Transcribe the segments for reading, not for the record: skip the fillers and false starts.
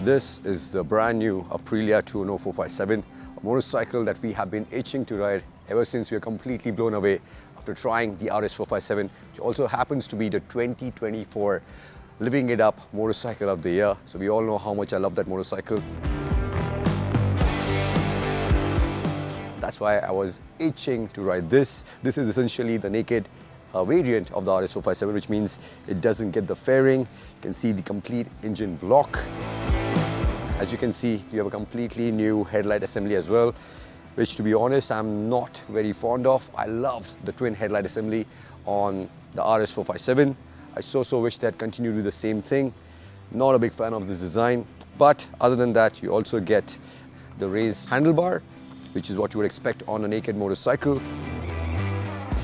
This is the brand new Aprilia Tuono 457, a motorcycle that we have been itching to ride ever since we were completely blown away after trying the RS 457, which also happens to be the 2024 Living It Up Motorcycle of the Year. So we all know how much I love that motorcycle. That's why I was itching to ride this. This is essentially the naked variant of the RS 457, which means it doesn't get the fairing. You can see the complete engine block. As you can see, you have a completely new headlight assembly as well, which, to be honest, I'm not very fond of. I loved the twin headlight assembly on the RS 457. I so wish they'd continue to do the same thing. Not a big fan of this design, but other than that, you also get the raised handlebar, which is what you would expect on a naked motorcycle.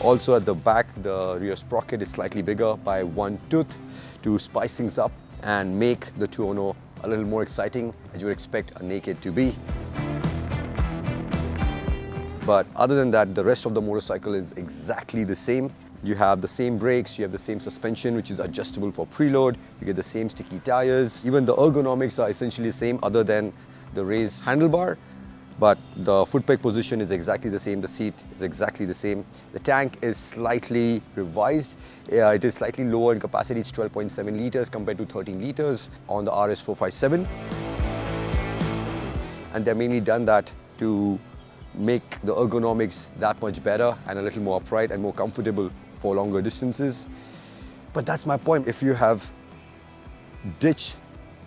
Also at the back, the rear sprocket is slightly bigger by one tooth to spice things up and make the Tuono a little more exciting, as you would expect a naked to be. But other than that, the rest of the motorcycle is exactly the same. You have the same brakes, you have the same suspension, which is adjustable for preload. You get the same sticky tires. Even the ergonomics are essentially the same, other than the raised handlebar. But the foot peg position is exactly the same, the seat is exactly the same. The tank is slightly revised. It is slightly lower in capacity, it's 12.7 litres compared to 13 litres on the RS 457. And they've mainly done that to make the ergonomics that much better and a little more upright and more comfortable for longer distances. But that's my point. If you have ditched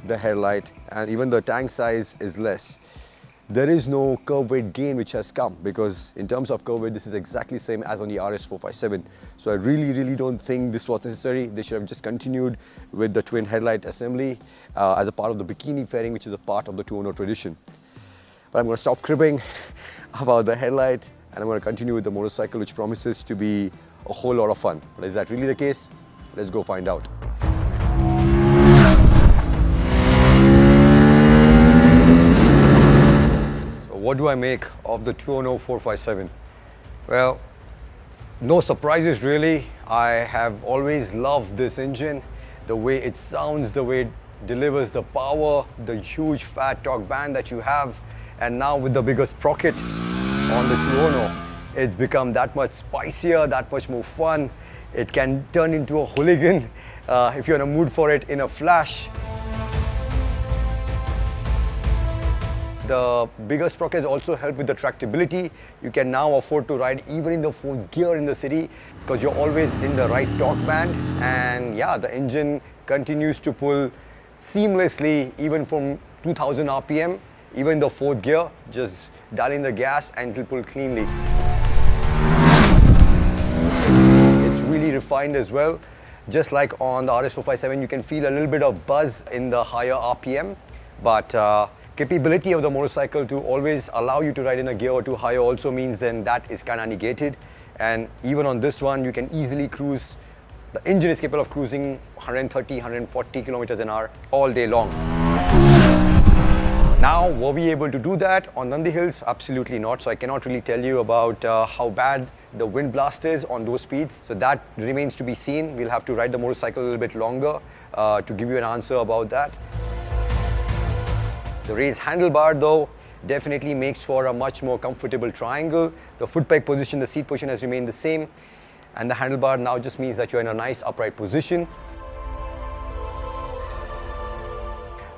the headlight and even the tank size is less, there is no curb weight gain which has come, because in terms of curb weight, this is exactly the same as on the RS 457. So I really don't think this was necessary. They should have just continued with the twin headlight assembly as a part of the bikini fairing, which is a part of the Tuono tradition. But I'm going to stop cribbing about the headlight and I'm going to continue with the motorcycle, which promises to be a whole lot of fun. But is that really the case? Let's go find out. What do I make of the Tuono 457? Well, no surprises really. I have always loved this engine, the way it sounds, the way it delivers the power, the huge fat torque band that you have. And now with the bigger sprocket on the Tuono, it's become that much spicier, that much more fun. It can turn into a hooligan if you're in a mood for it in a flash. The bigger sprockets also help with the tractability. You can now afford to ride even in the fourth gear in the city because you're always in the right torque band. And yeah, the engine continues to pull seamlessly even from 2000 RPM, even the fourth gear. Just dial in the gas and it'll pull cleanly. It's really refined as well. Just like on the RS 457, you can feel a little bit of buzz in the higher RPM, but capability of the motorcycle to always allow you to ride in a gear or two higher also means then that is kind of negated. And even on this one, you can easily cruise. The engine is capable of cruising 130, 140 kilometers an hour all day long. Now, were we able to do that on Nandi Hills? Absolutely not. So I cannot really tell you about how bad the wind blast is on those speeds. So that remains to be seen. We'll have to ride the motorcycle a little bit longer to give you an answer about that. The raised handlebar though definitely makes for a much more comfortable triangle. The foot peg position, the seat position has remained the same, and the handlebar now just means that you're in a nice upright position.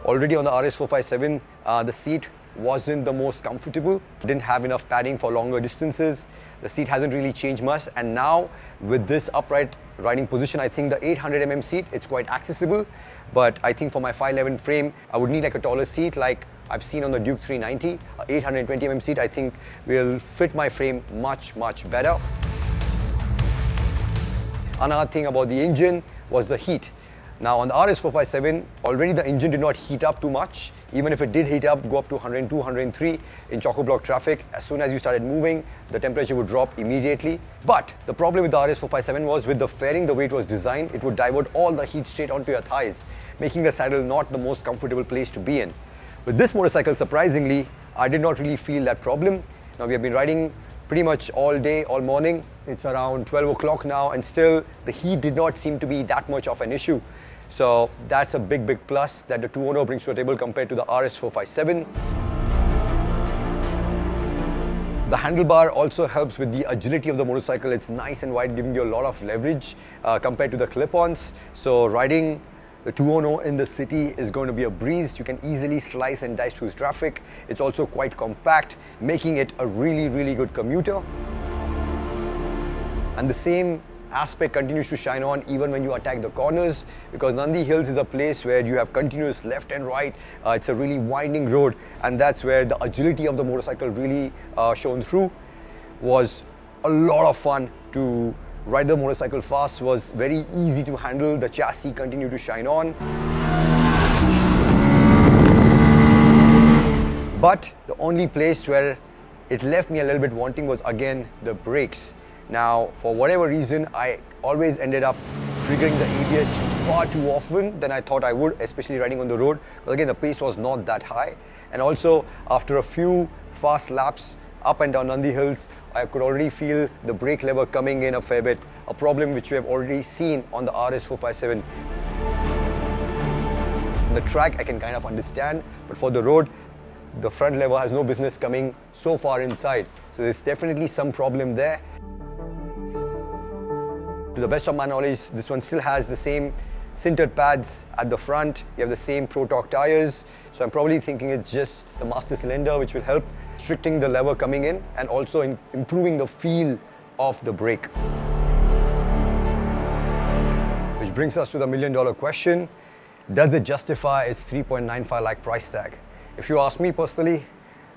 Already on the RS 457, the seat wasn't the most comfortable. Didn't have enough padding for longer distances. The seat hasn't really changed much, and now with this upright riding position, I think the 800mm seat, it's quite accessible. But I think for my 5'11" frame, I would need like a taller seat like I've seen on the Duke 390. 820mm seat, I think will fit my frame much better. Another thing about the engine was the heat. Now on the RS 457, already the engine did not heat up too much. Even if it did heat up, go up to 102, 103 in chock-a-block traffic, as soon as you started moving, the temperature would drop immediately. But the problem with the RS 457 was with the fairing, the way it was designed, it would divert all the heat straight onto your thighs, making the saddle not the most comfortable place to be in. With this motorcycle, surprisingly, I did not really feel that problem. Now we have been riding pretty much all day, all morning. It's around 12 o'clock now, and still the heat did not seem to be that much of an issue. So that's a big, big plus that the Tuono brings to the table compared to the RS457. The handlebar also helps with the agility of the motorcycle. It's nice and wide, giving you a lot of leverage compared to the clip-ons. So riding the Tuono in the city is going to be a breeze. You can easily slice and dice through traffic. It's also quite compact, making it a really, really good commuter. And the same aspect continues to shine on even when you attack the corners, because Nandi Hills is a place where you have continuous left and right. It's a really winding road, and that's where the agility of the motorcycle really shone through. Was a lot of fun to ride the motorcycle fast, was very easy to handle. The chassis continued to shine on. But the only place where it left me a little bit wanting was again the brakes. Now, for whatever reason, I always ended up triggering the ABS far too often than I thought I would, especially riding on the road. Because again, the pace was not that high. And also, after a few fast laps up and down Nandi Hills, I could already feel the brake lever coming in a fair bit, a problem which we have already seen on the RS457. On the track, I can kind of understand, but for the road, the front lever has no business coming so far inside. So there's definitely some problem there. To the best of my knowledge, this one still has the same sintered pads at the front. You have the same Pro Torque tires. So I'm probably thinking it's just the master cylinder which will help restricting the lever coming in and also improving the feel of the brake. Which brings us to the million-dollar question. Does it justify its 3.95 lakh price tag? If you ask me personally,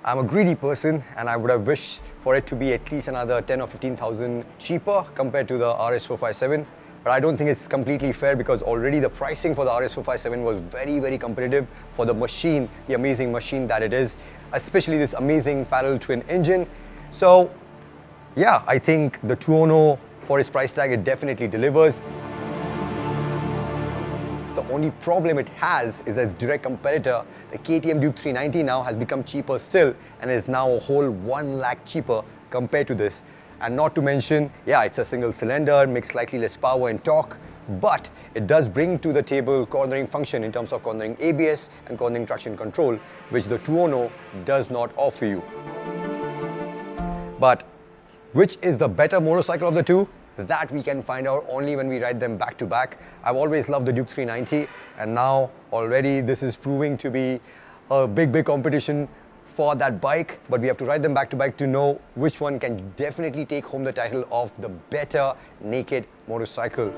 I'm a greedy person and I would have wished for it to be at least another 10 or 15,000 cheaper compared to the RS457. But I don't think it's completely fair, because already the pricing for the RS457 was very, very competitive for the machine, the amazing machine that it is, especially this amazing parallel twin engine. So yeah, I think the Tuono, for its price tag, it definitely delivers. The only problem it has is that its direct competitor, the KTM Duke 390, now has become cheaper still and is now a whole 1 lakh cheaper compared to this. And not to mention, yeah, it's a single cylinder, makes slightly less power and torque, but it does bring to the table cornering function in terms of cornering ABS and cornering traction control, which the Tuono does not offer you. But which is the better motorcycle of the two? That we can find out only when we ride them back to back. I've always loved the Duke 390, and now already this is proving to be a big, big competition for that bike, but we have to ride them back to back to know which one can definitely take home the title of the better naked motorcycle.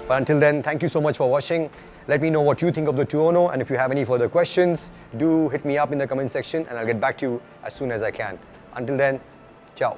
But until then, thank you so much for watching. Let me know what you think of the Tuono, and if you have any further questions, do hit me up in the comment section and I'll get back to you as soon as I can. Until then, ciao.